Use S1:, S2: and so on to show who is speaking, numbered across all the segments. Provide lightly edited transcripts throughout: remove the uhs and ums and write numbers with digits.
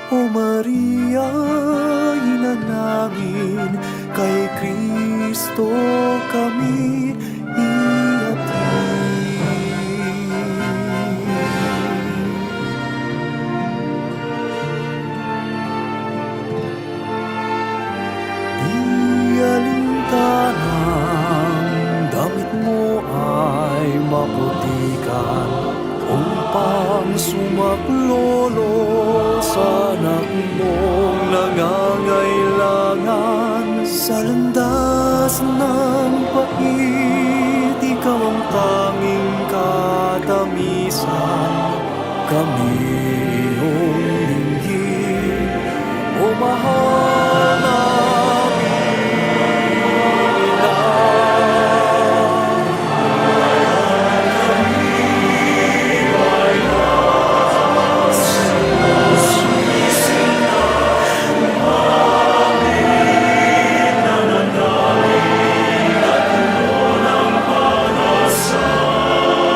S1: O Maria, ina namin, kay Kristo kami di alintanang damit mo ay maputikan upang sumaklolo sa anak mong nangangailangan. Sa landas ng pait, ikaw ang tanging katamisan. Kami iyong linggin, o mahal namin ina.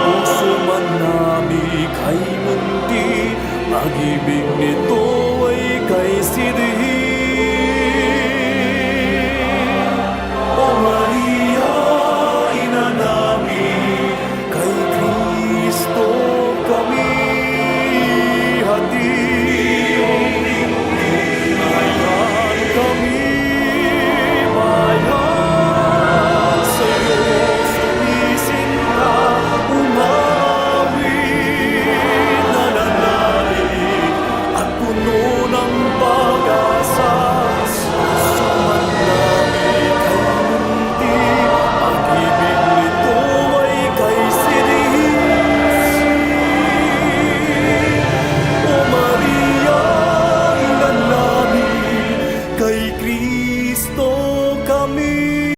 S1: Puso man namin kay mundi, pag-ibig nito ay kay sidihin. O Maria, ina namin, kay Kristo kami hatid. Bayan kami, bayan sa'yo sumisinta, umawit, nananalig at puno ng pag-asa. Suman namin kay mundi, pag-ibig nito ay kay sidihin. O Maria, ina namin, kay Kristo kami.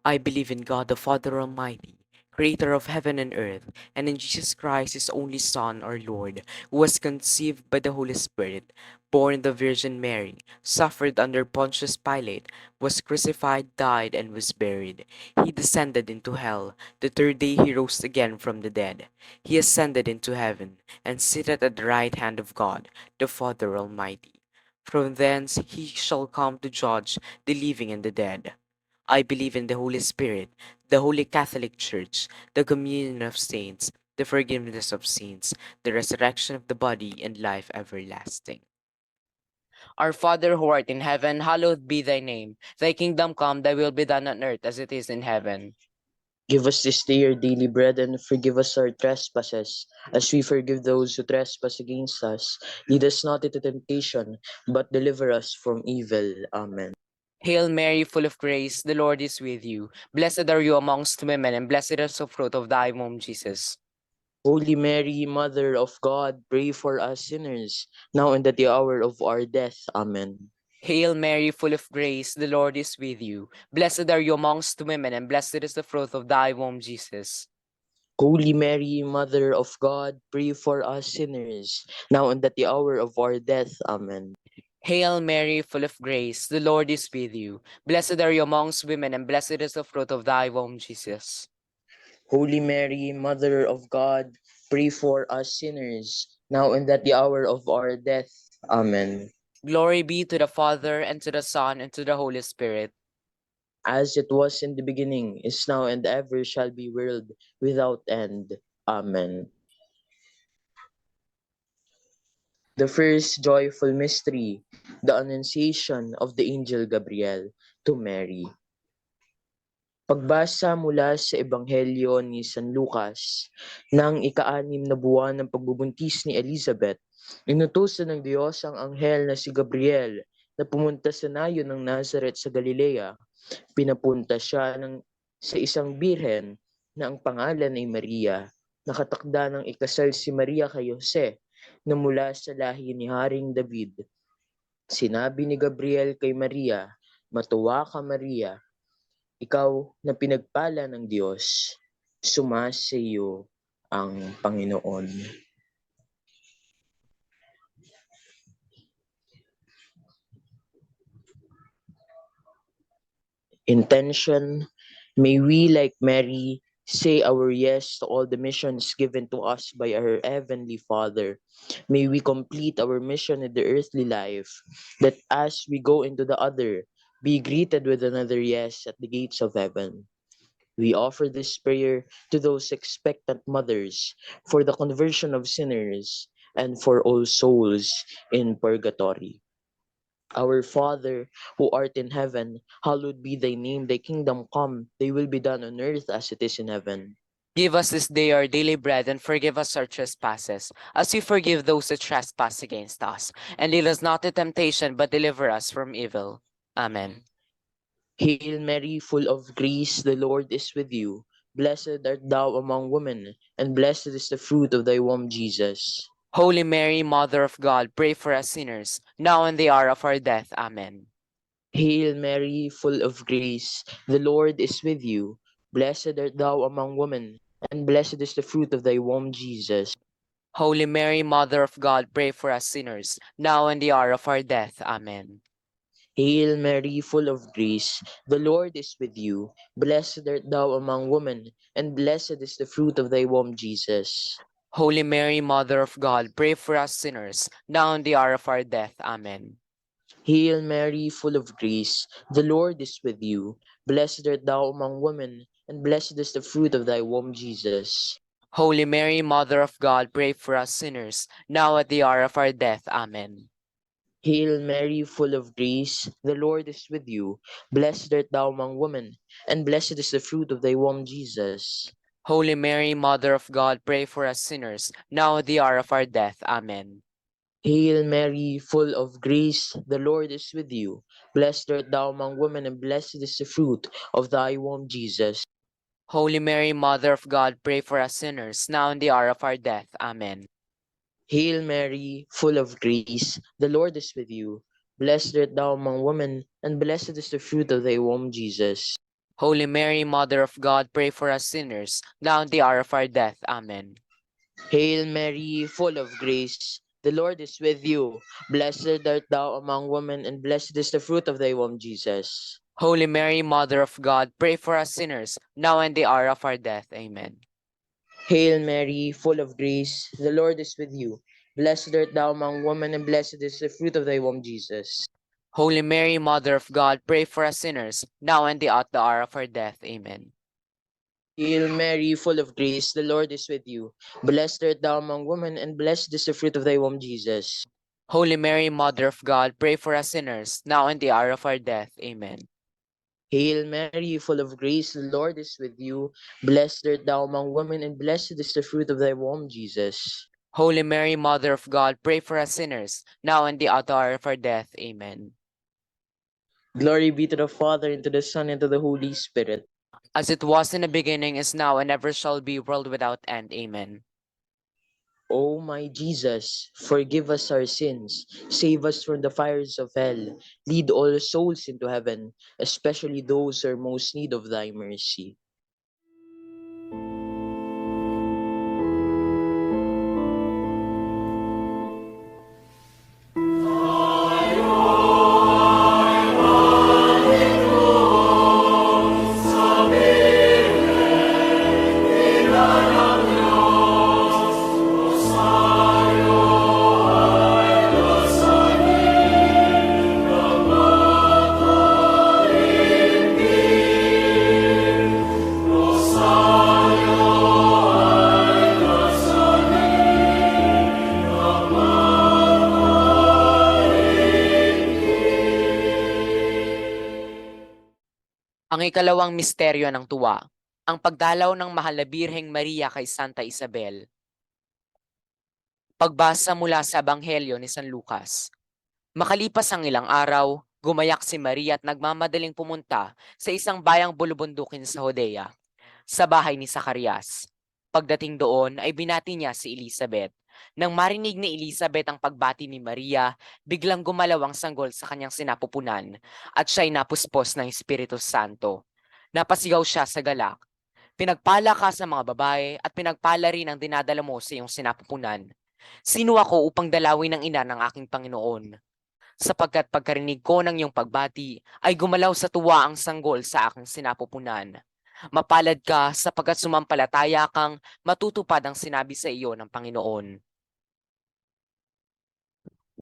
S2: I believe in God the Father Almighty, creator of heaven and earth, and in Jesus Christ, his only Son, our Lord, who was conceived by the Holy Spirit, born of the Virgin Mary, suffered under Pontius Pilate, was crucified, died, and was buried. He descended into hell. The third day he rose again from the dead. He ascended into heaven, and sitteth at the right hand of God, the Father Almighty. From thence he shall come to judge the living and the dead. I believe in the Holy Spirit, the Holy Catholic Church, the communion of saints, the forgiveness of sins, the resurrection of the body, and life everlasting. Our Father who art in heaven, hallowed be thy name. Thy kingdom come, thy will be done on earth as it is in heaven.
S3: Give us this day our daily bread, and forgive us our trespasses, as we forgive those who trespass against us. Lead us not into temptation, but deliver us from evil. Amen.
S2: Hail Mary, full of grace, the Lord is with you. Blessed are you amongst women, and blessed is the fruit of thy womb, Jesus.
S3: Holy Mary, Mother of God, pray for us sinners, now and at the hour of our death. Amen.
S2: Hail Mary, full of grace, the Lord is with you. Blessed are you amongst women, and blessed is the fruit of thy womb, Jesus.
S3: Holy Mary, Mother of God, pray for us sinners, now and at the hour of our death. Amen.
S2: Hail Mary, full of grace, the Lord is with you. Blessed are you amongst women, and blessed is the fruit of thy womb, Jesus.
S3: Holy Mary, Mother of God, pray for us sinners, now and at the hour of our death. Amen.
S2: Glory be to the Father, and to the Son, and to the Holy Spirit.
S3: As it was in the beginning, is now, and ever shall be, world without end. Amen. The first joyful mystery, the Annunciation of the Angel Gabriel to Mary. Pagbasa mula sa Ebanghelyo ni San Lucas, nang ika-6 na buwan ng pagbubuntis ni Elizabeth, inutusan ng Diyos ang anghel na si Gabriel na pumunta sa nayon ng Nazareth sa Galilea. Pinapunta siya sa isang birhen na ang pangalan ay Maria. Nakatakda ng ikasal si Maria kay Jose na mula sa lahi ni Haring David. Sinabi ni Gabriel kay Maria, "Matuwa ka, Maria, ikaw na pinagpala ng Diyos, sumasa iyo ang Panginoon." Intention: may we, like Mary, say our yes to all the missions given to us by our Heavenly Father. May we complete our mission in the earthly life, that as we go into the other, be greeted with another yes at the gates of heaven. We offer this prayer to those expectant mothers, for the conversion of sinners, and for all souls in purgatory. Our Father, who art in heaven, hallowed be thy name, thy kingdom come, thy will be done on earth as it is in heaven.
S2: Give us this day our daily bread, and forgive us our trespasses, as we forgive those who trespass against us. And lead us not into temptation, but deliver us from evil. Amen.
S3: Hail Mary, full of grace, the Lord is with you. Blessed art thou among women, and blessed is the fruit of thy womb, Jesus.
S2: Holy Mary, Mother of God, pray for us sinners, now and the hour of our death. Amen.
S3: Hail Mary, full of grace, the Lord is with you. Blessed art thou among women, and blessed is the fruit of thy womb, Jesus.
S2: Holy Mary, Mother of God, pray for us sinners, now and the hour of our death. Amen.
S3: Hail Mary, full of grace, the Lord is with you. Blessed art thou among women, and blessed is the fruit of thy womb, Jesus.
S2: Holy Mary, Mother of God, pray for us sinners, now and the hour of our death. Amen.
S3: Hail Mary, full of grace, the Lord is with you. Blessed art thou among women, and blessed is the fruit of thy womb, Jesus.
S2: Holy Mary, Mother of God, pray for us sinners, now at the hour of our death. Amen.
S3: Hail Mary, full of grace, the Lord is with you. Blessed art thou among women, and blessed is the fruit of thy womb, Jesus.
S2: Holy Mary, Mother of God, pray for us sinners, now at the hour of our death. Amen.
S3: Hail Mary, full of grace, the Lord is with you. Blessed art thou among women, and blessed is the fruit of thy womb, Jesus.
S2: Holy Mary, Mother of God, pray for us sinners, now and the hour of our death. Amen.
S3: Hail Mary, full of grace, the Lord is with you. Blessed art thou among women, and blessed is the fruit of thy womb, Jesus.
S2: Holy Mary, Mother of God, pray for us sinners, now and the hour of our death. Amen.
S3: Hail Mary, full of grace, the Lord is with you. Blessed art thou among women, and blessed is the fruit of thy womb, Jesus.
S2: Holy Mary, Mother of God, pray for us sinners, now and the hour of our death. Amen.
S3: Hail Mary, full of grace, the Lord is with you. Blessed art thou among women, and blessed is the fruit of thy womb, Jesus.
S2: Holy Mary, Mother of God, pray for us sinners, now and at the hour of our death. Amen.
S3: Hail Mary, full of grace, the Lord is with you. Blessed art thou among women, and blessed is the fruit of thy womb, Jesus.
S2: Holy Mary, Mother of God, pray for us sinners, now and the hour of our death. Amen.
S3: Hail Mary, full of grace, the Lord is with you. Blessed art thou among women, and blessed is the fruit of thy womb, Jesus.
S2: Holy Mary, Mother of God, pray for us sinners, now and at the hour of our death. Amen.
S3: Glory be to the Father, and to the Son, and to the Holy Spirit.
S2: As it was in the beginning, is now, and ever shall be, world without end. Amen.
S3: O my Jesus, forgive us our sins, save us from the fires of hell, lead all souls into heaven, especially those who are most need of thy mercy.
S2: Ang ikalawang misteryo ng tuwa, ang pagdalaw ng Mahal na Birheng Maria kay Santa Isabel. Pagbasa mula sa Ebanghelyo ni San Lucas. Makalipas ang ilang araw, gumayak si Maria at nagmamadaling pumunta sa isang bayang bulubundukin sa Hodea, sa bahay ni Zacarias. Pagdating doon ay binati niya si Elizabeth. Nang marinig ni Elizabeth ang pagbati ni Maria, biglang gumalaw ang sanggol sa kanyang sinapupunan at siya'y napuspos ng Espiritu Santo. Napasigaw siya sa galak. Pinagpala ka sa mga babae at pinagpala rin ang dinadala mo sa iyong sinapupunan. Sino ako upang dalawin ng ina ng aking Panginoon? Sapagkat pagkarinig ko ng iyong pagbati, ay gumalaw sa tuwa ang sanggol sa aking sinapupunan. Mapalad ka sapagkat sumampalataya kang matutupad ang sinabi sa iyo ng Panginoon.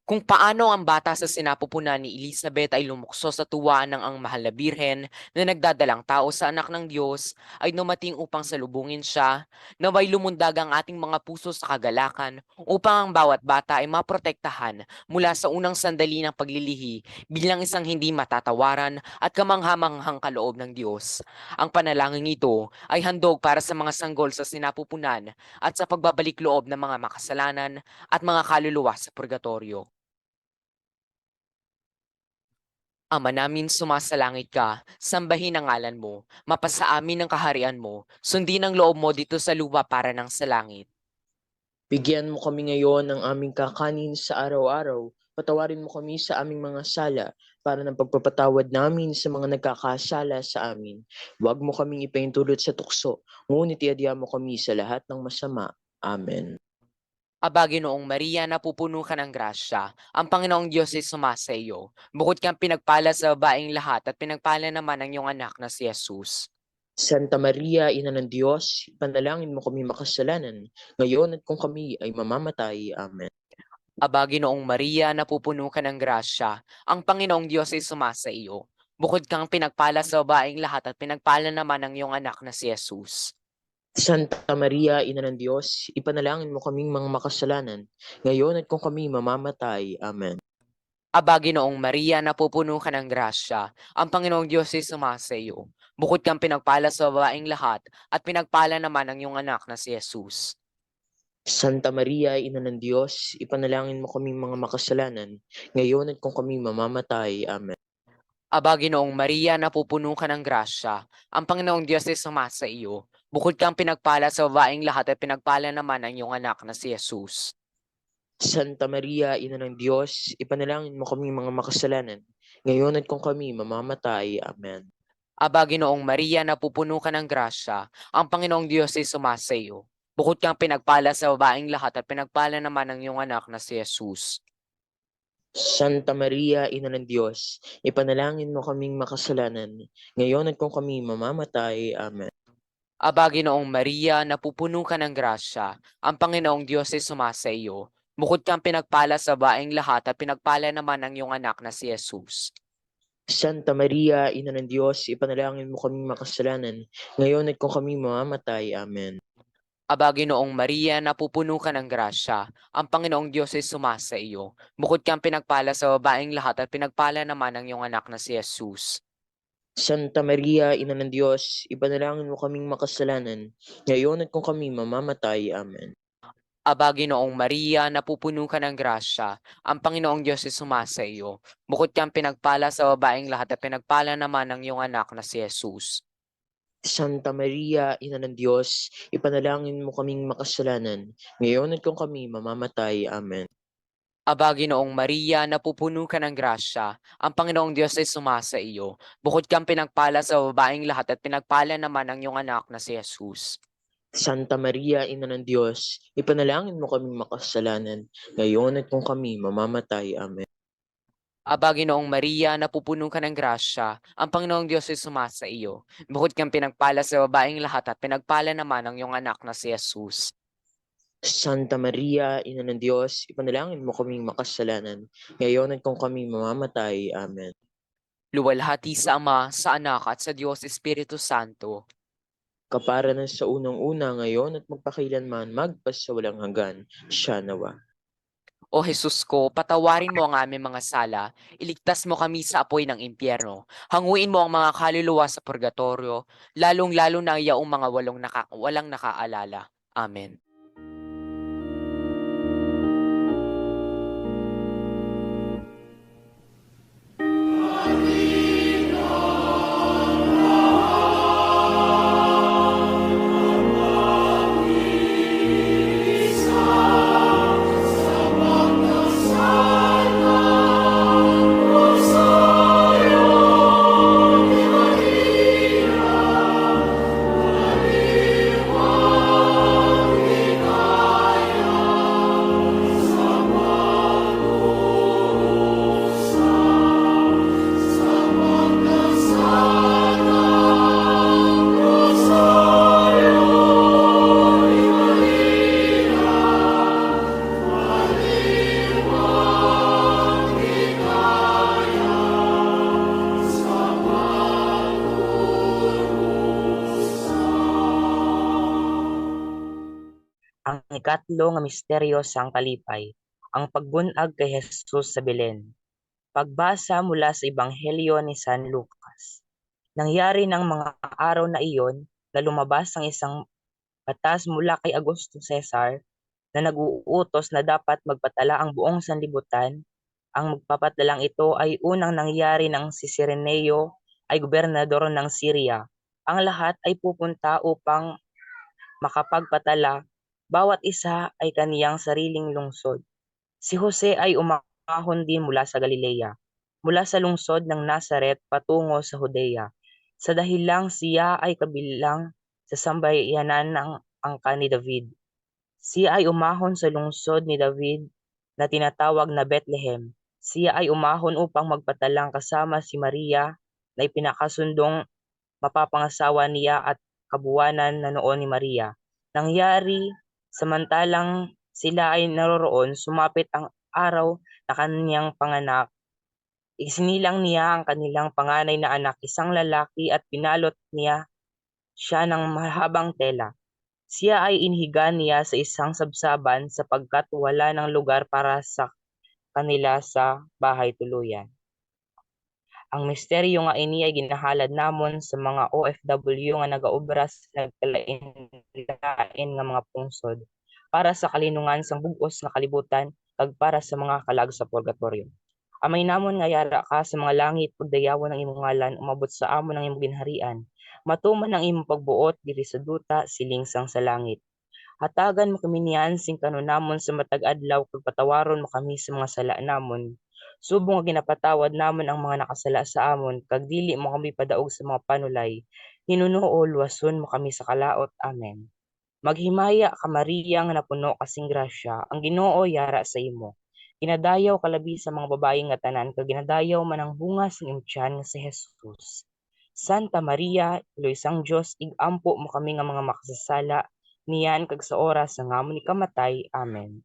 S2: Kung paano ang bata sa sinapupunan ni Elizabeth ay lumukso sa tuwa ng ang mahal na birhen na nagdadalang tao sa anak ng Diyos ay dumating upang salubungin siya, naway lumundag ang ating mga puso sa kagalakan upang ang bawat bata ay maprotektahan mula sa unang sandali ng paglilihi bilang isang hindi matatawaran at kamanghamanghang kaloob ng Diyos. Ang panalangin ito ay handog para sa mga sanggol sa sinapupunan at sa pagbabalik loob ng mga makasalanan at mga kaluluwa sa purgatorio. Ama namin sumasalangit ka, sambahin ang ngalan mo, mapasa amin ang kaharian mo, sundin ang loob mo dito sa lupa para ng sa langit.
S3: Bigyan mo kami ngayon ng aming kakanin sa araw-araw. Patawarin mo kami sa aming mga sala para ng pagpapatawad namin sa mga nagkakasala sa amin. Huwag mo kaming ipahintulot sa tukso, ngunit iadya mo kami sa lahat ng masama. Amen.
S2: Aba, Ginoong Maria, napupuno ka ng grasya, ang Panginoong Diyos ay sumasa iyo. Bukod kang pinagpala sa babaeng lahat at pinagpala naman ang iyong anak na si Jesus.
S3: Santa Maria, Ina ng Diyos, panalangin mo kami makasalanan, ngayon at kung kami ay mamamatay. Amen.
S2: Aba, Ginoong Maria, napupuno ka ng grasya, ang Panginoong Diyos ay sumasa iyo. Bukod kang pinagpala sa babaeng lahat at pinagpala naman ang iyong anak na si Jesus.
S3: Santa Maria, Ina ng Diyos, ipanalangin mo kaming mga makasalanan, ngayon at kung kami mamamatay. Amen.
S2: Aba, Ginoong Maria, napupuno ka ng grasya, ang Panginoong Diyos ay sumasa iyo. Bukod kang pinagpala sa babaeng lahat, at pinagpala naman ang iyong anak na si Jesus.
S3: Santa Maria, Ina ng Diyos, ipanalangin mo kaming mga makasalanan, ngayon at kung kami mamamatay. Amen.
S2: Aba, Ginoong Maria, napupuno ka ng grasya, ang Panginoong Diyos ay sumasa iyo. Bukod kang pinagpala sa babaeng lahat, at pinagpala naman ang iyong anak na si Jesus.
S3: Santa Maria, Ina ng Diyos, ipanalangin mo kaming mga makasalanan, ngayon at kung kami mamamatay. Amen.
S2: Aba, Ginoong Maria, napupuno ka ng grasya, ang Panginoong Diyos ay sumasa iyo. Bukod kang pinagpala sa babaeng lahat, at pinagpala naman ang iyong anak na si Jesus.
S3: Santa Maria, Ina ng Diyos, ipanalangin mo kaming makasalanan, ngayon at kung kami mamamatay. Amen.
S2: Aba, Ginoong Maria, napupuno ka ng grasya, ang Panginoong Diyos ay sumasa iyo. Bukod kang pinagpala sa babaeng lahat, at pinagpala naman ang iyong anak na si Jesus.
S3: Santa Maria, Ina ng Diyos, ipanalangin mo kaming makasalanan, ngayon at kung kami mamamatay. Amen.
S2: Aba, Ginoong Maria, napupuno ka ng grasya, ang Panginoong Diyos ay sumasa iyo. Bukod kang pinagpala sa babaeng lahat, at pinagpala naman ang iyong anak na si Jesus.
S3: Santa Maria, Ina ng Diyos, ipanalangin mo kaming makasalanan, ngayon at kung kami mamamatay. Amen.
S2: Aba, Ginoong Maria, napupuno ka ng grasya, ang Panginoong Diyos ay sumasa iyo. Bukod kang pinagpala sa babaeng lahat, at pinagpala naman ang iyong anak na si Jesus.
S3: Santa Maria, Ina ng Diyos, ipanalangin mo kaming makasalanan, ngayon at kung kami mamamatay. Amen.
S2: Aba, Ginoong Maria, napupuno ka ng grasya, ang Panginoong Diyos ay sumasa iyo. Bukod kang pinagpala sa babaeng lahat, at pinagpala naman ang iyong anak na si Jesus.
S3: Santa Maria, Ina ng Diyos, ipanalangin mo kaming makasalanan, ngayon at kung kami mamamatay. Amen.
S2: Aba, Ginoong Maria, napupuno ka ng grasya, ang Panginoong Diyos ay sumasa iyo. Bukod kang pinagpala sa babaeng lahat, at pinagpala naman ang iyong anak na si Jesus.
S3: Santa Maria, Ina ng Diyos, ipanalangin mo kaming makasalanan, ngayon at kung kami mamamatay. Amen.
S2: Luwalhati sa Ama, sa Anak, at sa Diyos Espiritu Santo.
S3: Kapara ng sa unang-una ngayon at magpakailanman magpasawalang hanggan. Siya nawa.
S2: O Jesus ko, patawarin mo ang aming mga sala, iligtas mo kami sa apoy ng impyerno, hanguin mo ang mga kaluluwa sa purgatorio, lalong-lalo na yaong mga walang nakaalala. Amen.
S4: Ang ikatlo nga misteryo sang kalipay, ang pagbunag kay Jesus sa Belen. Pagbasa mula sa Ebanghelyo ni San Lucas. Nangyari ng mga araw na iyon na lumabas ang isang batas mula kay Augusto Caesar na nag-uutos na dapat magpatala ang buong sanlibutan. Ang magpapatalang ito ay unang nangyari ng si Cireneo ay gobernador ng Syria. Ang lahat ay pupunta upang makapagpatala, bawat isa ay kaniyang sariling lungsod. Si Jose ay umahon din mula sa Galilea, mula sa lungsod ng Nazaret patungo sa Judea, sa dahilang siya ay kabilang sa sambayanan ng angka ni David. Siya ay umahon sa lungsod ni David na tinatawag na Bethlehem. Siya ay umahon upang magpatalang kasama si Maria na ipinakasundong mapapangasawa niya at kabuwanan na noon ni Maria. Nangyari, samantalang sila ay naroroon, sumapit ang araw na kaniyang panganak. Isinilang niya ang kanilang panganay na anak, isang lalaki, at pinalot niya siya ng mahabang tela. Siya ay inhiga niya sa isang sabsaban sapagkat wala ng lugar para sa kanila sa bahay tuluyan. Ang misteryo nga ini ay ginahalad namon sa mga OFW nga nagaobra sa nagkalain-lain nga mga pungsod para sa kalinungan sang bug-os nga kalibutan kag para sa mga kalag sa purgatorio. Amay namon nga yara ka sa mga langit pagdayawon ang imong ngalan, umabot sa amon ang imong ginharian. Matuman ang imong pagbuot diri sa duta siling sang sa langit. Hatagan mo kami niyan sing kanunamon sa matag adlaw kag patawaron mo kami sa mga sala namon. Subong nga ginapatawad namon ang mga nakasala sa amon, kag dili mo kami padaog sa mga panulay. Hinuno luwason mo kami sa kalaot. Amen. Maghimaya ka Maria nga napuno kasing grasya, ang Ginoo yara sa imo. Ginadayaw ka labi sa mga babayi nga tanan, kag ginadayaw man ang bunga sa imong tiyan nga si Jesus. Santa Maria, Iloy-sang Dios, igampo mo kami nga mga makasasala, niyan kag sa oras nga amon ikamatay. Amen.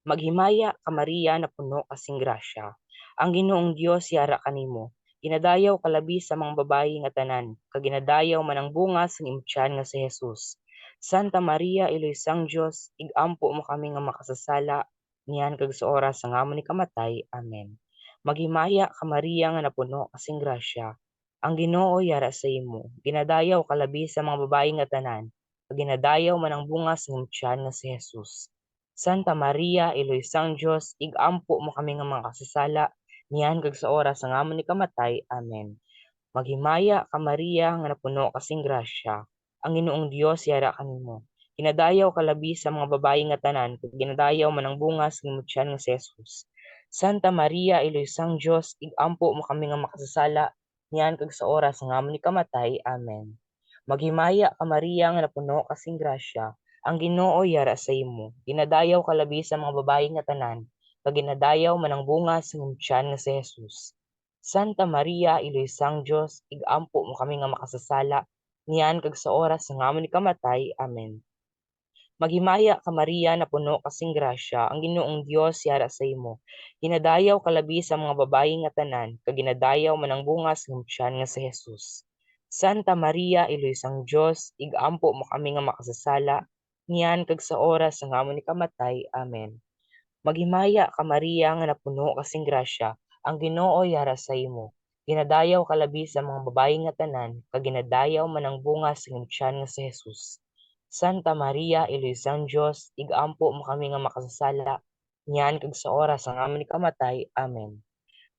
S4: Maghimaya ka Maria na puno kasing grasya. Ang Ginoong Dios yara kanimo. Ginadayaw ka labi sa mga babayi nga tanan, kag ginadayaw man ang bunga sa imong tiyan nga si Jesus. Santa Maria, Iloy-sang Dios, igampo mo kami nga makasasala, niyan kag sa oras nga amon ikamatay. Amen. Maghimaya ka Maria nga napuno kasing grasya. Ang Ginoo yara sa imo. Ginadayaw ka labi sa mga babayi nga tanan, kag ginadayaw man ang bunga sa imong tiyan nga si Jesus. Santa Maria, Iloy-sang Dios, igampo mo kami nga mga kasasala, niyan kag sa oras nga amon ikamatay. Amen. Maghimaya ka Maria nga napuno kasing grasya. Ang Ginoong Dios yara kanimo. Ginadayaw ka labi sa mga babayi nga tanan, kag ginadayaw man ang bunga sa imong tiyan nga si Jesus. Santa Maria, Iloy-sang Dios, igampo mo kami nga makasasala, niyan kag sa oras nga amon ikamatay. Amen. Maghimaya ka Maria nga napuno kasing grasya. Ang Ginoo yara sa imo. Ginadayaw ka labi sa mga babayi nga tanan, kag ginadayaw man ang bunga sa imong tiyan nga si Jesus. Santa Maria, Iloy-sang Dios, igampo mo kami nga makasasala, niyan kag sa oras nga amon ikamatay. Amen. Maghimaya ka Maria na puno kasing grasya, ang Ginoong Dios yara sa imo. Ginadayaw ka labi sa mga babayi nga tanan, kag ginadayaw man ang bunga sa imong tiyan nga si Jesus. Santa Maria, Iloy-sang Dios, igampo mo kami nga makasasala, niyan kag sa oras nga amon ikamatay. Amen. Maghimaya ka Maria nga napuno kasing grasya, ang Ginoo yara sa imo. Ginadayaw ka labi sa mga babayi nga tanan, kag ginadayaw man ang bunga sa imong tiyan nga si Jesus. Santa Maria, Iloy-sang Dios, igampo mo kami nga makasasala, niyan kag sa oras nga amon ikamatay. Amen.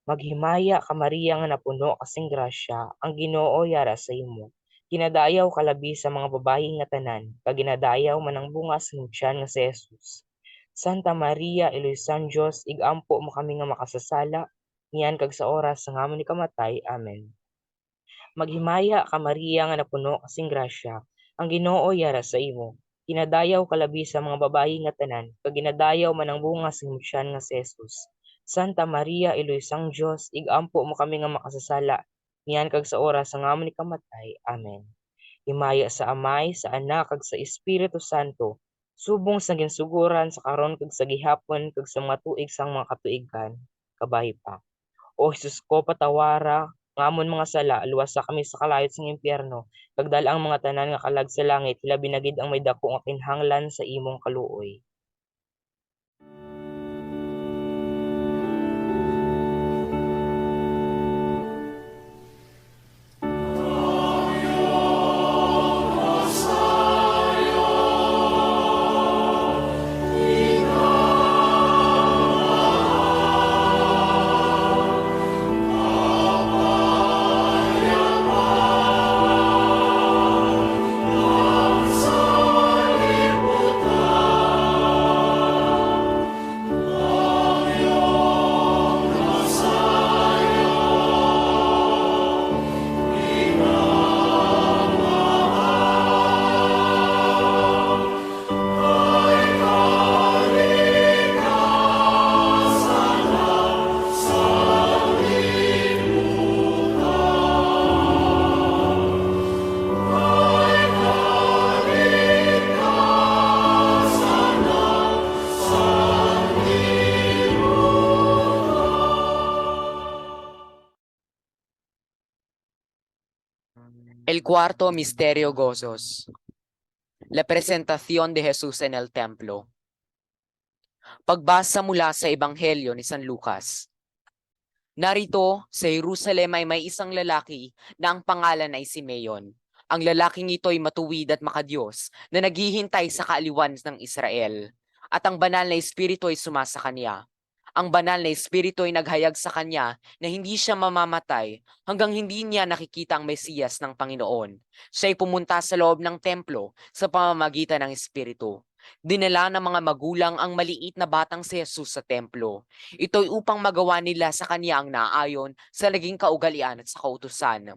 S4: Maghimaya ka Maria nga napuno kasing grasya, ang Ginoo yara sa imo. Ginadayaw ka labi sa mga babayi nga tanan, kag ginadayaw man ang bunga sa imong tiyan nga si Jesus. Santa Maria, Iloy-sang Dios, igampo mo kami nga makasasala, niyan kag sa oras nga amon ikamatay. Amen. Maghimaya ka Maria nga napuno kasing grasya, ang Ginoo yara sa imo. Ginadayaw ka labi sa mga babayi nga tanan, kag ginadayaw man ang bunga sa imong tiyan nga si Jesus. Santa Maria, Iloy-sang Dios, igampo mo kami nga makasasala, niyan kag sa oras nga amon ikamatay. Amen. Himaya sa Amay, sa Anak, kag sa Espiritu Santo, subong sa ginsuguran sa karon kag sa gihapon kag sa mga tuig sang mga katuigan, kabay pa. O Jesus ko, patawara Ngamon mga sala, luwas sa kami sa kalayot sang impyerno, kagdala ang mga tanan nga kalag sa langit, hilabi na gid ang may dako nga kinahanglan sa imong kaluoy.
S2: El cuarto misterio gozosos. La presentación de Jesús en el templo. Pagbasa mula sa Ebanghelyo ni San Lucas. Narito, sa Jerusalem ay may isang lalaki na ang pangalan ay Simeon. Ang lalaking ito ay matuwid at makadiyos na naghihintay sa kaaliwan ng Israel. At ang banal na espiritu ay sumasa kanya. Ang banal na espiritu ay naghayag sa kanya na hindi siya mamamatay hanggang hindi niya nakikita ang Mesiyas ng Panginoon. Siya ay pumunta sa loob ng templo sa pamamagitan ng espiritu. Dinala ng mga magulang ang maliit na batang si Jesus sa templo. Ito'y upang magawa nila sa kanya ang naayon sa naging kaugalian at sa kautusan.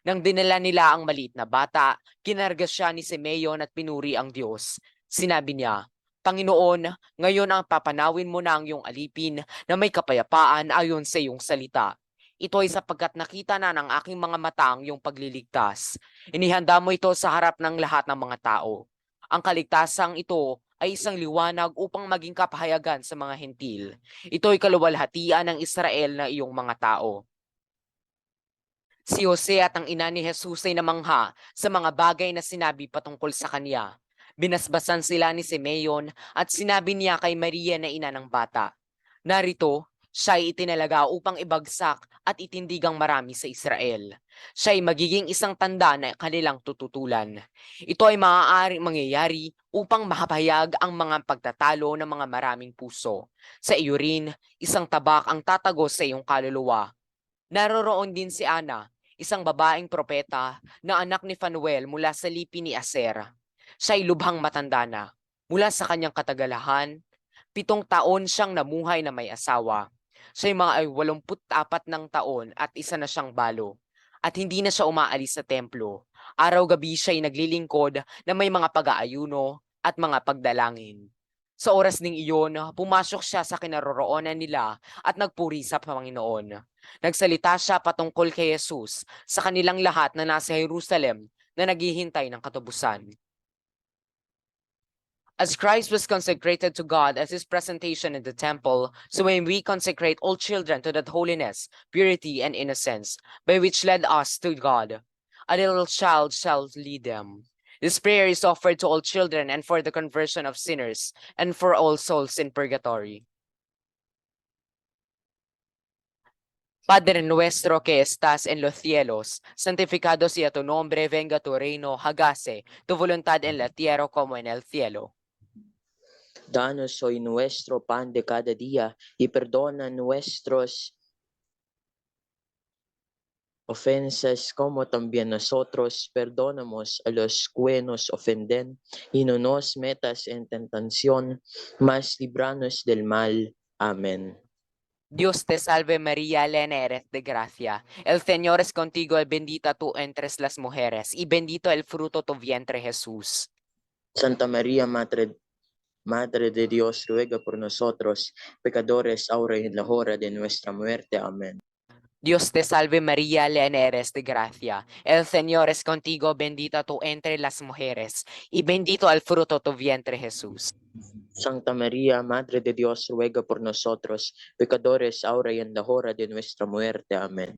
S2: Nang dinala nila ang maliit na bata, kinarga siya ni Simeon at pinuri ang Diyos. Sinabi niya, Panginoon, ngayon ang papanawin mo na ang iyong alipin na may kapayapaan ayon sa iyong salita. Ito ay sapagkat nakita na ng aking mga mata ang iyong pagliligtas. Inihanda mo ito sa harap ng lahat ng mga tao. Ang kaligtasang ito ay isang liwanag upang maging kapahayagan sa mga hentil. Ito ay kaluwalhatian ng Israel na iyong mga tao. Si Jose at ang ina ni Jesus ay namangha sa mga bagay na sinabi patungkol sa kanya. Binasbasan sila ni Simeon at sinabi niya kay Maria na ina ng bata, narito, siya ay itinalaga upang ibagsak at itindigang marami sa Israel. Siya ay magiging isang tanda na kanilang tututulan. Ito ay maaaring mangyayari upang mahapayag ang mga pagtatalo ng mga maraming puso. Sa iyo rin, isang tabak ang tatagos sa iyong kaluluwa. Naroroon din si Ana, isang babaeng propeta na anak ni Fanuel mula sa lipi ni Aser. Siya ay lubhang matanda na. Mula sa kanyang katagalahan, 7 taon siyang namuhay na may asawa. Siya ay mga 84 ng taon at isa na siyang balo. At hindi na siya umaalis sa templo. Araw-gabi siya ay naglilingkod na may mga pag-aayuno at mga pagdalangin. Sa oras ding iyon, pumasok siya sa kinaroroonan nila at nagpuri sa Panginoon. Nagsalita siya patungkol kay Jesus sa kanilang lahat na nasa Jerusalem na naghihintay ng katubusan. As Christ was consecrated to God as his presentation in the temple, so may we consecrate all children to that holiness, purity, and innocence, by which led us to God. A little child shall lead them. This prayer is offered to all children and for the conversion of sinners, and for all souls in purgatory. Padre nuestro que estás en los cielos, santificado sea tu nombre, venga tu reino, hágase tu voluntad en la tierra como en el cielo.
S3: Danos hoy nuestro pan de cada día y perdona nuestros ofensas como también nosotros perdonamos a los que nos ofenden y no nos metas en tentación, mas líbranos del mal. Amén.
S2: Dios te salve María, llena eres de gracia. El Señor es contigo, bendita tú entre las mujeres, y bendito el fruto de tu vientre Jesús.
S3: Santa María, Madre de Dios, ruega por nosotros, pecadores, ahora y en la hora de nuestra muerte. Amén.
S2: Dios te salve María, llena eres de gracia. El Señor es contigo, bendita tú entre las mujeres, y bendito el fruto de tu vientre Jesús.
S3: Santa María, Madre de Dios, ruega por nosotros, pecadores, ahora y en la hora de nuestra muerte. Amén.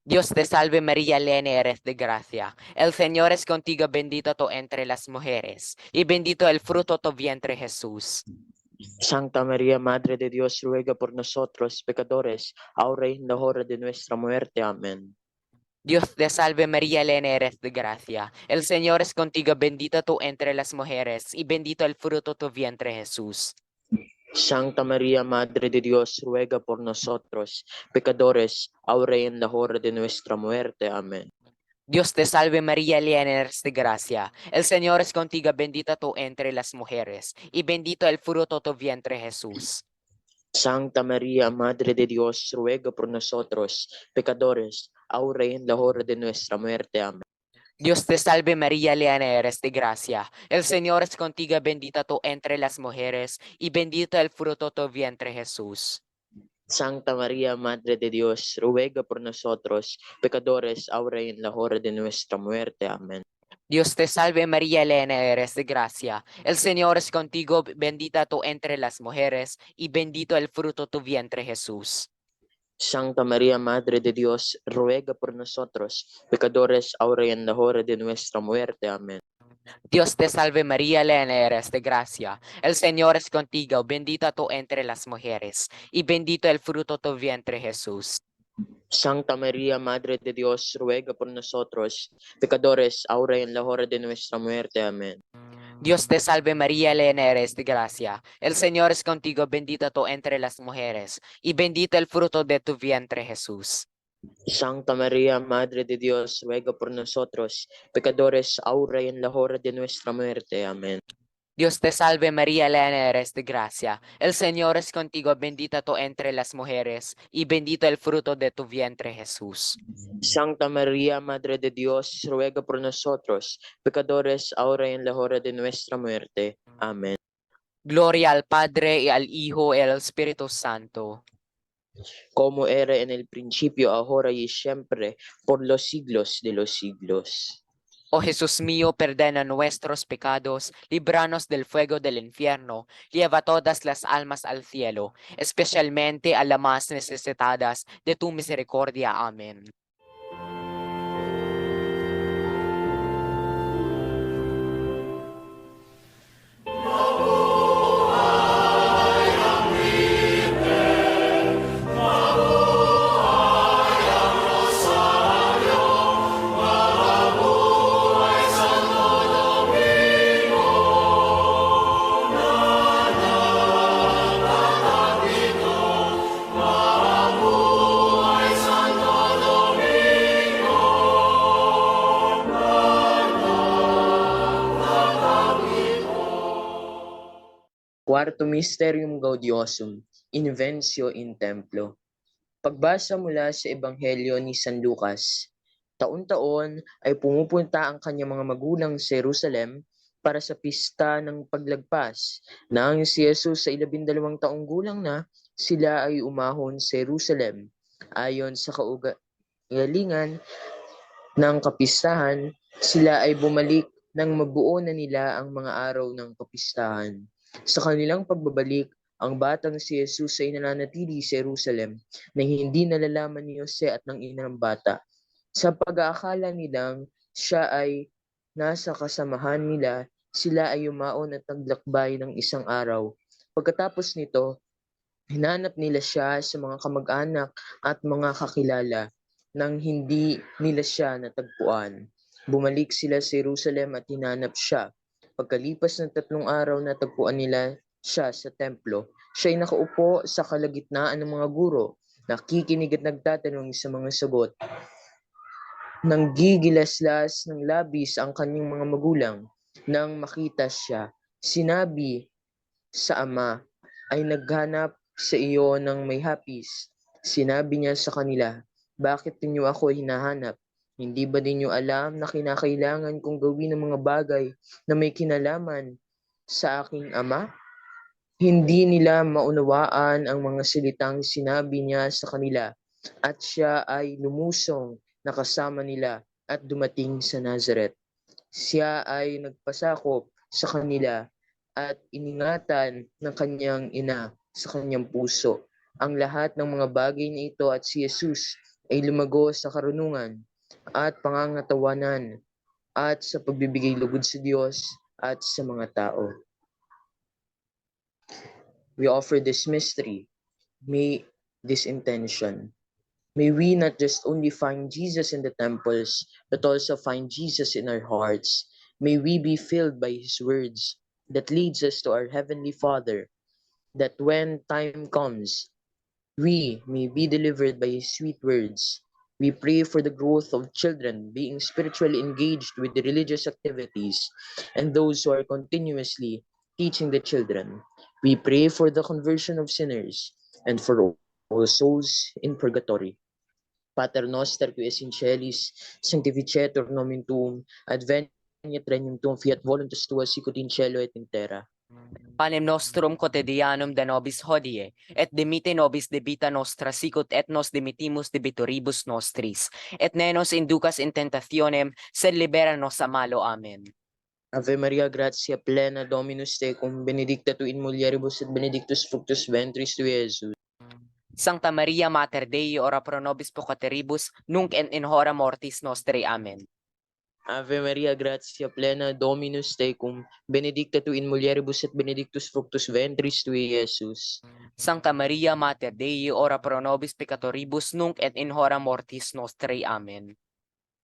S2: Dios te salve María, llena eres de gracia. El Señor es contigo, bendita tú entre las mujeres, y bendito el fruto de tu vientre Jesús.
S3: Santa María, Madre de Dios, ruega por nosotros pecadores, ahora y en la hora de nuestra muerte. Amén.
S2: Dios te salve María, llena eres de gracia. El Señor es contigo, bendita tú entre las mujeres, y bendito el fruto de tu vientre Jesús.
S3: Santa María, Madre de Dios, ruega por nosotros pecadores, ahora y en la hora de nuestra muerte. Amén.
S2: Dios te salve María, llena eres de gracia. El Señor es contigo, bendita tú entre las mujeres, y bendito el fruto de tu vientre Jesús.
S3: Santa María, Madre de Dios, ruega por nosotros pecadores, ahora y en la hora de nuestra muerte. Amén.
S2: Dios te salve María, llena eres de gracia. El Señor es contigo, bendita tú entre las mujeres, y bendito el fruto de tu vientre Jesús.
S3: Santa María, Madre de Dios, ruega por nosotros pecadores, ahora y en la hora de nuestra muerte. Amén.
S2: Dios te salve María, llena eres de gracia. El Señor es contigo, bendita tú entre las mujeres, y bendito el fruto de tu vientre Jesús.
S3: Santa María, Madre de Dios, ruega por nosotros pecadores, ahora y en la hora de nuestra muerte. Amén.
S2: Dios te salve María, llena eres de gracia. El Señor es contigo, bendita tú entre las mujeres, y bendito el fruto de tu vientre Jesús.
S3: Santa María, Madre de Dios, ruega por nosotros pecadores, ahora y en la hora de nuestra muerte. Amén.
S2: Dios te salve María, llena eres de gracia. El Señor es contigo, bendita tú entre las mujeres, y bendito el fruto de tu vientre Jesús.
S3: Santa María, Madre de Dios, ruega por nosotros pecadores, ahora y en la hora de nuestra muerte. Amén.
S2: Dios te salve María, llena eres de gracia. El Señor es contigo, bendita tú entre las mujeres, y bendito el fruto de tu vientre Jesús.
S3: Santa María, Madre de Dios, ruega por nosotros pecadores, ahora y en la hora de nuestra muerte. Amén.
S2: Gloria al Padre y al Hijo y al Espíritu Santo.
S3: Como era en el principio, ahora y siempre, por los siglos de los siglos.
S2: Oh Jesús mío, perdona nuestros pecados, líbranos del fuego del infierno, lleva todas las almas al cielo, especialmente a las más necesitadas de tu misericordia. Amén.
S3: Quarto Mysterium Gaudiosum, Inventio in Templo. Pagbasa mula sa Ebanghelyo ni San Lucas, taon-taon ay pumupunta ang kanyang mga magulang sa Jerusalem para sa pista ng paglagpas. Nang si Jesus ay 12 taong gulang na, sila ay umahon sa Jerusalem. Ayon sa kaugalingan ng kapistahan, sila ay bumalik nang mabuo na nila ang mga araw ng kapistahan. Sa kanilang pagbabalik, ang batang si Jesus ay nananatili sa Jerusalem na hindi nalalaman ni Jose at ng ina ng bata. Sa pag-aakala nilang siya ay nasa kasamahan nila, sila ay yumaon at naglakbay ng isang araw. Pagkatapos nito, hinanap nila siya sa mga kamag-anak at mga kakilala nang hindi nila siya natagpuan. Bumalik sila sa Jerusalem at hinanap siya. Pagkalipas ng 3 araw, natagpuan nila siya sa templo. Siya ay nakaupo sa kalagitnaan ng mga guro, nakikinig at nagtatanong sa mga sagot. Nang gigilaslas ng labis ang kanyang mga magulang, nang makita siya, sinabi sa ama, ay naghanap sa iyo ng may hapis. Sinabi niya sa kanila, bakit ninyo ako hinahanap? Hindi ba ninyo alam na kinakailangan kong gawin ang mga bagay na may kinalaman sa aking ama? Hindi nila maunawaan ang mga salitang sinabi niya sa kanila at siya ay lumusong na kasama nila at dumating sa Nazareth. Siya ay nagpasakop sa kanila at iningatan ng kanyang ina sa kanyang puso. Ang lahat ng mga bagay na ito at si Jesus ay lumago sa karunungan at pangangatawanan at sa pagbibigay lugod sa Diyos at sa mga tao. We offer this mystery. May this intention. May we not just only find Jesus in the temples, but also find Jesus in our hearts. May we be filled by His words that leads us to our Heavenly Father, that when time comes, we may be delivered by His sweet words. We pray for the growth of children being spiritually engaged with the religious activities and those who are continuously teaching the children. We pray for the conversion of sinners and for all souls in purgatory. Pater noster qui es in celis, sanctificetur nomen tuum, adveniat regnum tuum, fiat voluntas tua sicut in cielo et in terra.
S2: Panem nostrum quotidianum da nobis hodie, et dimite nobis debita nostra sicut et nos dimitimus debitoribus nostris, et ne nos inducas in tentationem, sed libera nos a malo. Amen.
S3: Ave Maria, gratia plena, Dominus tecum, benedicta tu in mulieribus et benedictus fructus ventris tui, Iesus.
S2: Sancta Maria Mater Dei, ora pro nobis peccatoribus, nunc et in hora mortis nostri. Amen.
S3: Ave Maria, gratia plena, Dominus tecum, benedicta tu in mulieribus et benedictus fructus ventris tui, Iesus.
S2: Sancta Maria Mater Dei, ora pro nobis peccatoribus, nunc et in hora mortis nostri. Amen.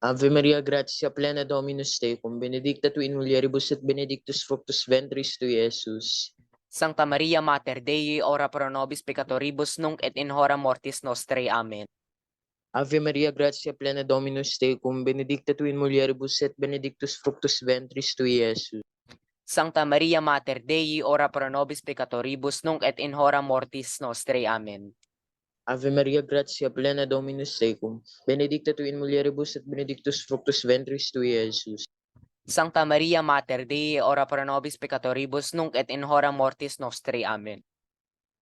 S3: Ave Maria, gratia plena, Dominus tecum, benedicta tu in mulieribus et benedictus fructus ventris tui, Iesus.
S2: Sancta Maria Mater Dei, ora pro nobis peccatoribus, nunc et in hora mortis nostri. Amen.
S3: Ave Maria, gratia plena, Dominus tecum, benedicta tu in mulieribus et benedictus fructus ventris tui, Iesus.
S2: Sancta Maria Mater Dei, ora pro nobis peccatoribus, nunc et in hora mortis nostri. Amen.
S3: Ave Maria, gratia plena, Dominus tecum, benedicta tu in mulieribus et benedictus fructus ventris tui, Iesus.
S2: Sancta Maria Mater Dei, ora pro nobis peccatoribus, nunc et in hora mortis nostri. Amen.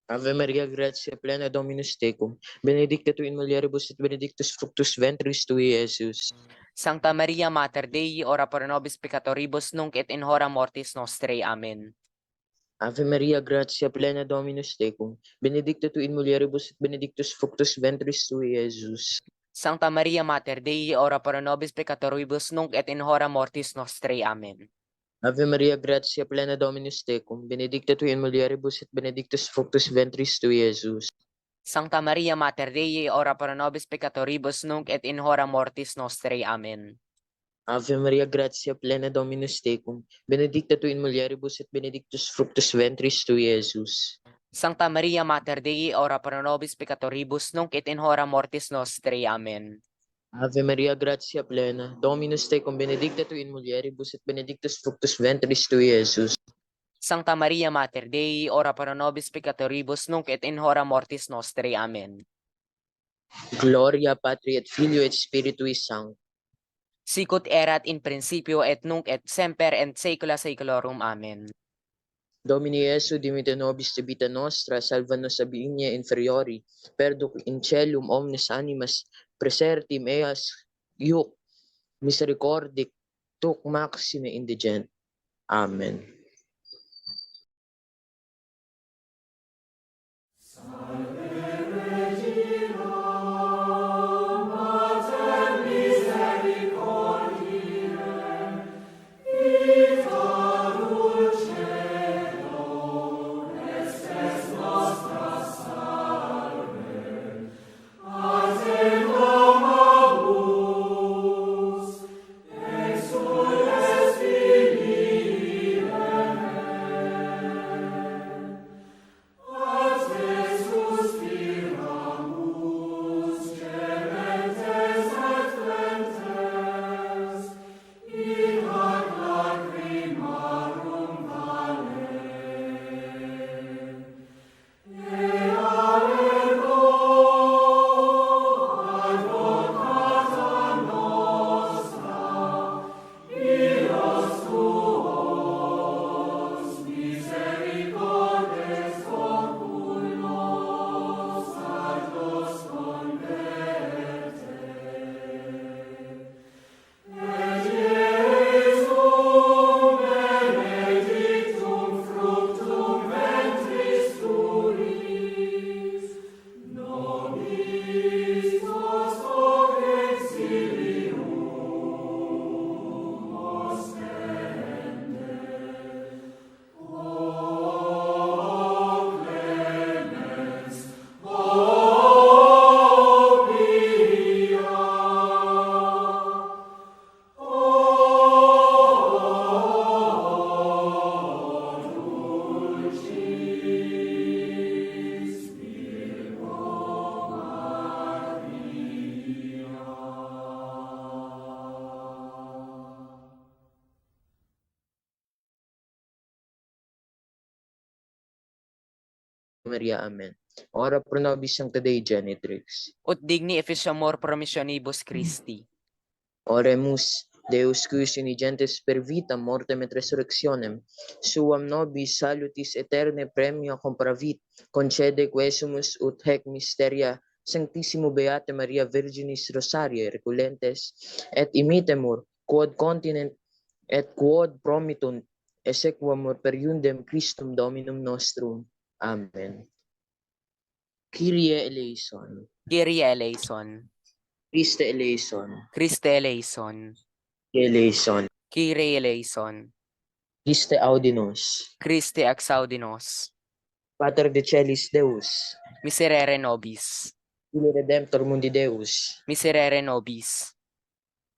S3: Ave Maria, gratia plena, Dominus tecum, benedicta tu in mulieribus et benedictus fructus ventris tui, Iesus.
S2: Sancta Maria Mater Dei, ora pro nobis peccatoribus, nunc et in hora mortis nostri. Amen.
S3: Ave Maria, gratia plena, Dominus tecum, benedicta tu in mulieribus et benedictus fructus ventris tui, Iesus.
S2: Sancta Maria Mater Dei, ora pro nobis peccatoribus, nunc et in hora mortis nostri. Amen.
S3: Ave Maria, gratia plena, Dominus tecum, benedicta tu in mulieribus et benedictus fructus ventris tui, Iesus.
S2: Sancta Maria Mater Dei, ora pro nobis peccatoribus, nunc et in hora mortis nostri. Amen.
S3: Ave Maria, gratia plena, Dominus tecum, benedicta tu in mulieribus et benedictus fructus ventris tui, Iesus.
S2: Sancta Maria Mater Dei, ora pro nobis peccatoribus, nunc et in hora mortis nostri. Amen.
S3: Ave Maria, gratia plena, Dominus tecum, benedicta tu in mulieribus et benedictus fructus ventris tui, Iesus.
S2: Sancta Maria Mater Dei, ora pro nobis peccatoribus, nunc et in hora mortis nostri. Amen.
S3: Gloria Patri et Filio et Spiritui Sancto.
S2: Sicut erat in principio et nunc et semper et saecula saeculorum. Amen.
S3: Domini Iesu, dimite nobis debita nostra, salva nos ab igne inferiori, perduc in celum omnes animas, presertim eas iuc, misericordic tuc maxime indigent. Amen. Maria. Amen. Ora pro nobis Sancta Dei Genitrix.
S2: Ut digni efficiamur promissionibus Christi.
S3: Oremus, Deus cuius unigentes per vitam, mortem et resurrectionem, suam nobis salutis aeterne premio compravit, concede quesumus ut hec mysteria Sanctissimo Beate Maria Virginis Rosaria reculentes, et imitemur, quod continent et quod promitunt, exequamur per iundem Christum Dominum nostrum. Amen. Kyrie eleison,
S2: Kyrie eleison.
S3: Christe eleison,
S2: Christe eleison.
S3: eleison,
S2: Kyrie eleison.
S3: Christe audinos.
S2: Christe exaudinos.
S3: Pater de Celis Deus,
S2: Miserere nobis.
S3: Filii Redemptor Mundi Deus,
S2: Miserere nobis.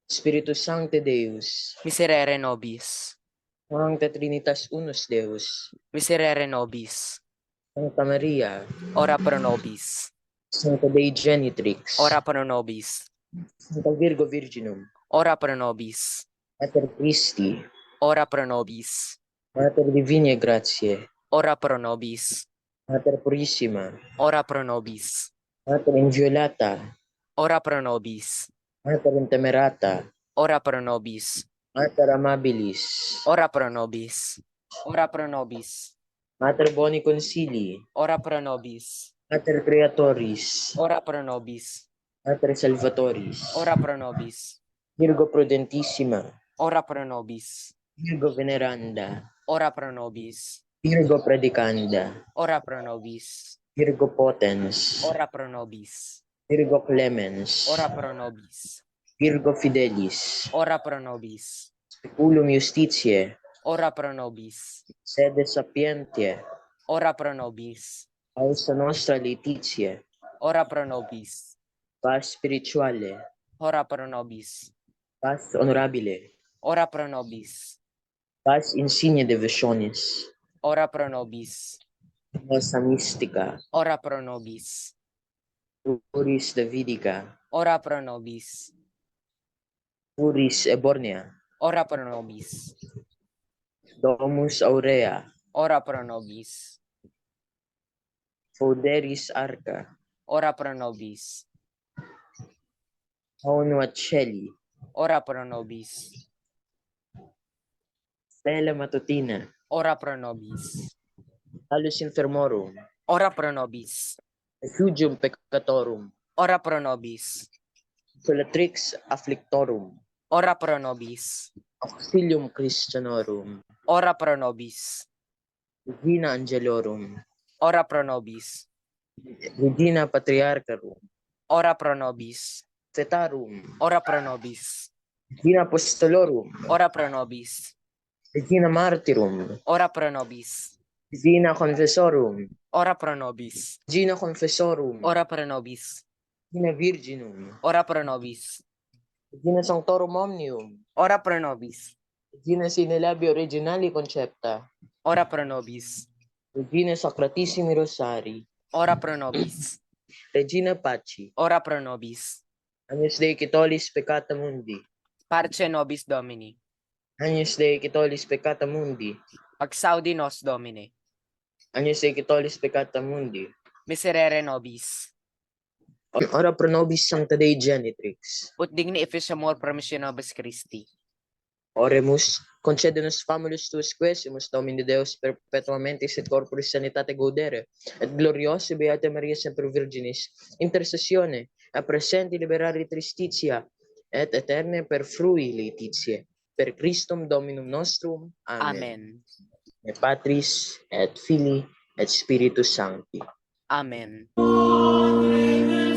S3: Spiritus Sancte Deus,
S2: Miserere nobis.
S3: Sancta Trinitas Unus Deus,
S2: Miserere nobis.
S3: Sancta Maria,
S2: Ora pro nobis.
S3: Sancta Dei Genitrix,
S2: Ora pro nobis.
S3: Sancta Virgo Virginum,
S2: Ora pro nobis.
S3: Mater Christi,
S2: Ora pro nobis.
S3: Mater Divinae Gratiae,
S2: Ora pro nobis.
S3: Mater Purissima,
S2: Ora pro nobis.
S3: Mater Inviolata,
S2: Ora pro nobis.
S3: Mater Intemerata,
S2: Ora pro nobis.
S3: Mater Amabilis,
S2: Ora pro nobis. Ora pro nobis.
S3: Mater Boni Concilii,
S2: Ora pro nobis.
S3: Mater Creatoris,
S2: Ora pro nobis.
S3: Mater Salvatoris,
S2: Ora pro nobis.
S3: Virgo Prudentissima,
S2: Ora pro nobis.
S3: Virgo Veneranda,
S2: Ora pro nobis.
S3: Virgo Predicanda,
S2: Ora pro nobis.
S3: Virgo Potens,
S2: Ora pro nobis.
S3: Virgo Clemens,
S2: Ora pro nobis.
S3: Virgo Fidelis,
S2: Ora pro nobis.
S3: Speculum Justitiae,
S2: Ora pro nobis.
S3: Sede Sapientiae,
S2: Ora pro nobis.
S3: Causa Nostra Laetitiae,
S2: Ora pro nobis.
S3: Paz Spirituale,
S2: Ora pro nobis.
S3: Paz Honorabile,
S2: Ora pro nobis.
S3: Paz Insigne Devotionis,
S2: Ora pro nobis.
S3: Rosa Mystica,
S2: Ora pro nobis.
S3: Puris Davidica,
S2: Ora pro nobis.
S3: Puris Ebornea,
S2: Ora pro nobis.
S3: Domus Aurea,
S2: Ora pro nobis.
S3: Foderis Arca,
S2: Ora pro nobis.
S3: Honua Celi,
S2: Ora pro nobis.
S3: Stella Matutina,
S2: Ora pro nobis.
S3: Salus Infermorum,
S2: Ora pro nobis.
S3: Refugium Peccatorum,
S2: Ora pro nobis.
S3: Solatrix Afflictorum,
S2: Ora pro nobis.
S3: Auxilium Christianorum,
S2: Ora pro nobis.
S3: Regina Angelorum,
S2: Ora pro nobis.
S3: Regina Patriarcharum,
S2: Ora pro nobis.
S3: Fetarum,
S2: Ora pro nobis.
S3: Regina Apostolorum,
S2: Ora pro nobis.
S3: Regina Martyrum,
S2: Ora pro nobis.
S3: Regina Confessorum,
S2: Ora pro nobis.
S3: Regina Confessorum,
S2: Ora pro nobis.
S3: Regina Virginum,
S2: Ora pro nobis.
S3: Regina Sanctorum Omnium,
S2: Ora pro nobis.
S3: Regina Sine Labio Originali Concepta,
S2: Ora pro nobis.
S3: Regina Sacratissimi Rosari,
S2: Ora pro nobis.
S3: Regina Paci,
S2: Ora pro nobis.
S3: Agnus Dei Caetolis Peccata Mundi,
S2: Parce nobis Domini.
S3: Agnus Dei Caetolis Peccata Mundi,
S2: Exaudi nos Domine.
S3: Agnus Dei Caetolis Peccata Mundi,
S2: Miserere nobis.
S3: Ora pro nobis Sancta Dei Genitrix.
S2: Ut digni efficiamur promissionibus Christi.
S3: Oremus, concede-nos famulus tuus quesumus, Domine Deus, perpetuamente et corporis sanitate gaudere, et gloriose Beate Maria Semper Virginis, intercessione, a presenti liberari tristitia, et eterne per frui laetitiae, per Christum Dominum nostrum. Amen.
S2: Amen.
S3: Et Patris, et Filii, et Spiritus Sancti.
S2: Amen.
S1: Amen.